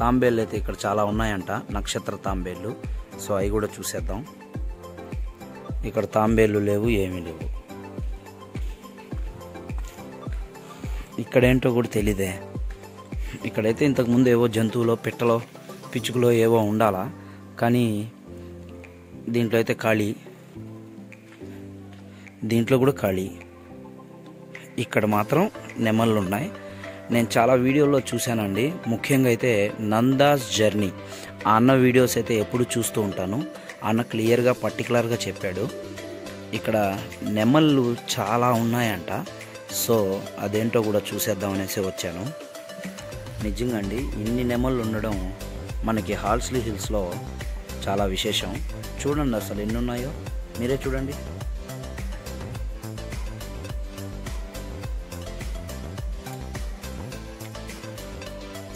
తాంబేళ్ళు అయితే ఇక్కడ చాలా ఉన్నాయంట, నక్షత్ర తాంబేళ్ళు. సో అవి కూడా చూసేద్దాం. ఇక్కడ తాంబేళ్ళు లేవు, ఏమీ లేవు. ఇక్కడేంటో కూడా తెలీదే. ఇక్కడైతే ఇంతకుముందు ఏవో జంతువులో, పిట్టలో, పిచ్చుకలో ఏవో ఉండాలా, కానీ దీంట్లో అయితే ఖాళీ. దీంట్లో కూడా ఖాళీ. ఇక్కడ మాత్రం నెమళ్ళు ఉన్నాయి. నేను చాలా వీడియోల్లో చూశానండి. ముఖ్యంగా అయితే నందాస్ జర్నీ ఆ అన్న వీడియోస్ అయితే ఎప్పుడు చూస్తూ ఉంటాను. అన్న క్లియర్గా పర్టికులర్గా చెప్పాడు ఇక్కడ నెమళ్ళు చాలా ఉన్నాయంట. సో అదేంటో కూడా చూసేద్దాం అనేసి వచ్చాను. నిజంగా అండి, ఇన్ని నెమళ్ళు ఉండడం మనకి హాల్స్లీ హిల్స్లో చాలా విశేషం. చూడండి అసలు ఎన్ని ఉన్నాయో మీరే చూడండి.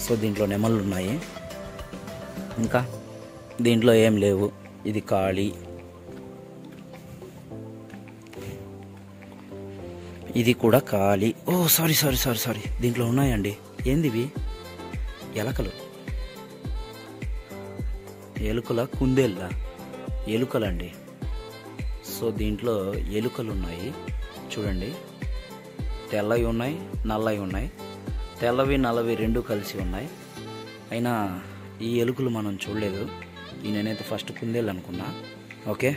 సో దీంట్లో నెమళ్ళు ఉన్నాయి, ఇంకా దీంట్లో ఏం లేవు. ఇది ఖాళీ. ఇది కూడా ఖాళీ. ఓ సారీ సారీ సారీ సారీ దీంట్లో ఉన్నాయండి. ఏంది ఇవి? ఎలకలు, ఎలుకల కుందేళ్ళ, ఎలుకలండి. సో దీంట్లో ఎలుకలు ఉన్నాయి చూడండి. తెల్లవి ఉన్నాయి, నల్లవి ఉన్నాయి. తెల్లవి నల్లవి రెండు కలిసి ఉన్నాయి. అయినా ఈ ఎలుకలు మనం చూడలేదు. నేనైతే ఫస్ట్ కుందేళ్ళు అనుకున్నా. ఓకే,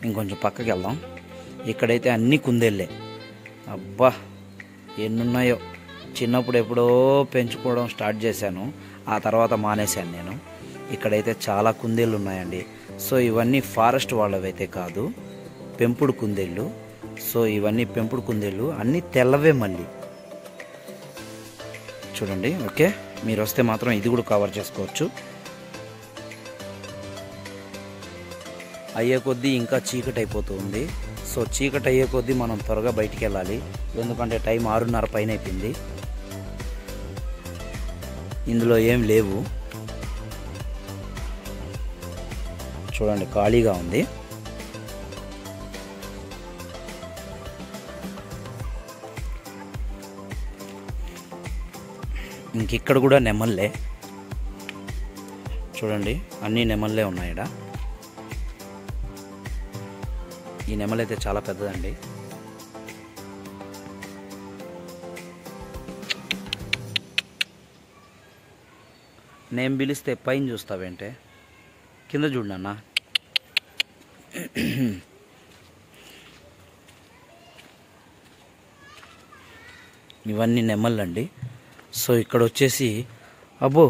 ఇంకొంచెం పక్కకి వెళ్దాం. ఇక్కడైతే అన్నీ కుందేళ్ళే. అబ్బా ఎన్నున్నాయో. చిన్నప్పుడు ఎప్పుడో పెంచుకోవడం స్టార్ట్ చేశాను, ఆ తర్వాత మానేశాను నేను. ఇక్కడైతే చాలా కుందేళ్ళు ఉన్నాయండి. సో ఇవన్నీ ఫారెస్ట్ వాళ్ళవైతే కాదు, పెంపుడు కుందేళ్ళు. సో ఇవన్నీ పెంపుడు కుందేళ్ళు, అన్నీ తెల్లవే మళ్ళీ చూడండి. ఓకే, మీరు వస్తే మాత్రం ఇది కూడా కవర్ చేసుకోవచ్చు. అయ్యే కొద్దీ ఇంకా చీకటి అయిపోతుంది. సో చీకటి అయ్యే కొద్దీ మనం త్వరగా బయటికి వెళ్ళాలి, ఎందుకంటే టైం 6:30 పైన అయిపోయింది. ఇందులో ఏం లేవు చూడండి, ఖాళీగా ఉంది. ఇంకిక్కడ కూడా నెమళ్ళే చూడండి, అన్నీ నెమళ్ళే ఉన్నాయి ఇక్కడ. ఈ నెమలైతే చాలా పెద్దదండి. నేను పిలిస్తే పైన చూస్తావేంటే, కింద చూడన్నా. ఇవన్నీ నెమళ్ళండి. సో ఇక్కడ వచ్చేసి అబ్బో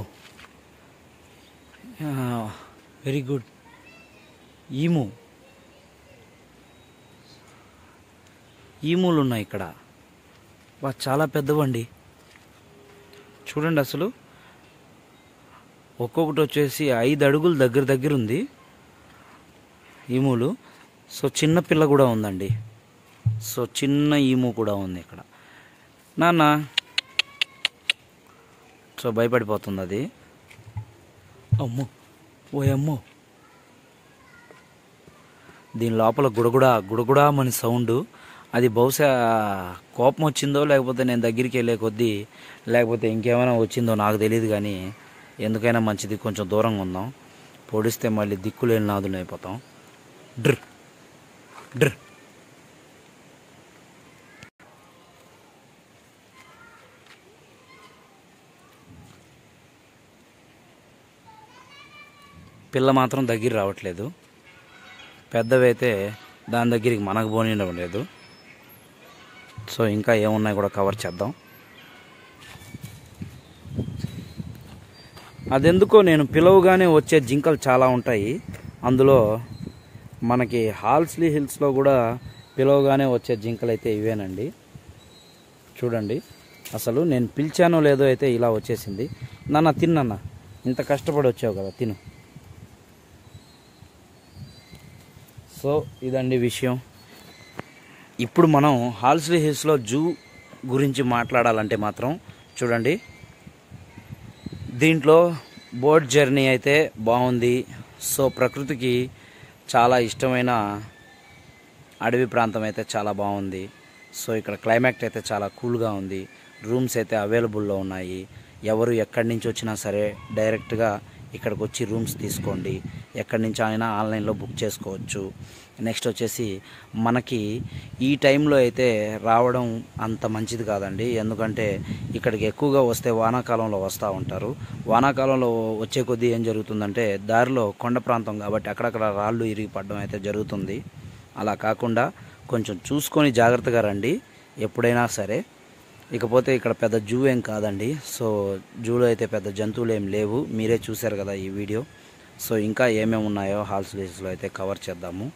వెరీ గుడ్ ఈములు ఉన్నాయి ఇక్కడ. చాలా పెద్దవండి చూడండి. అసలు ఒక్కొక్కటి వచ్చేసి 5 అడుగులు దగ్గర ఉంది ఈములు. సో చిన్న పిల్ల కూడా ఉందండి. సో చిన్న ఈము కూడా ఉంది ఇక్కడ. నాన్న సో భయపడిపోతుంది అది. అమ్మో ఓ అమ్మో, దీని లోపల గుడగుడా మన సౌండ్. అది బహుశా కోపం వచ్చిందో, లేకపోతే నేను దగ్గరికి వెళ్ళే కొద్దీ, లేకపోతే ఇంకేమైనా వచ్చిందో నాకు తెలియదు. కానీ ఎందుకైనా మంచిది కొంచెం దూరంగా ఉందాం. పొడిస్తే మళ్ళీ దిక్కులేని నాదులు అయిపోతాం. డ్ర్ డ్ర్ పిల్ల మాత్రం దగ్గర రావట్లేదు. పెద్దవైతే దాని దగ్గరికి మనకు పోనివ్వడం లేదు. సో ఇంకా ఏమున్నాయి కూడా కవర్ చేద్దాం. అదెందుకో నేను పిలవగానే వచ్చే జింకలు చాలా ఉంటాయి. అందులో మనకి హాల్స్లీ హిల్స్లో కూడా పిలవగానే వచ్చే జింకలు అయితే ఇవేనండి. చూడండి, అసలు నేను పిలిచానో లేదో అయితే ఇలా వచ్చేసింది. నాన్న తిన్నన్నా, ఇంత కష్టపడి వచ్చావు కదా, తిను. సో ఇదండి విషయం. ఇప్పుడు మనం హాల్స్లీ హిల్స్లో జూ గురించి మాట్లాడాలంటే మాత్రం చూడండి, దీంట్లో బోట్ జర్నీ అయితే బాగుంది. సో ప్రకృతికి చాలా ఇష్టమైన అడవి ప్రాంతం అయితే చాలా బాగుంది. సో ఇక్కడ క్లైమేట్ అయితే చాలా కూల్గా ఉంది. రూమ్స్ అయితే అవైలబుల్లో ఉన్నాయి. ఎవరు ఎక్కడి నుంచి వచ్చినా సరే డైరెక్ట్గా ఇక్కడికి వచ్చి రూమ్స్ తీసుకోండి. ఎక్కడి నుంచి అయినా ఆన్లైన్లో బుక్ చేసుకోవచ్చు. నెక్స్ట్ వచ్చేసి మనకి ఈ టైంలో అయితే రావడం అంత మంచిది కాదండి. ఎందుకంటే ఇక్కడికి ఎక్కువగా వస్తే వానాకాలంలో వస్తూ ఉంటారు. వానాకాలంలో వచ్చే కొద్దీ ఏం జరుగుతుందంటే దారిలో కొండ ప్రాంతం కాబట్టి అక్కడక్కడ రాళ్ళు ఇరిగి పడడం అయితే జరుగుతుంది. అలా కాకుండా కొంచెం చూసుకొని జాగ్రత్తగా రండి ఎప్పుడైనా సరే. ఇకపోతే ఇక్కడ పెద్ద జూ ఏం కాదండి. సో జూలో అయితే పెద్ద జంతువులు ఏం లేవు, మీరే చూశారు కదా ఈ వీడియో. సో ఇంకా ఏమేమి ఉన్నాయో హాల్స్ డేస్లో అయితే కవర్ చేద్దాము.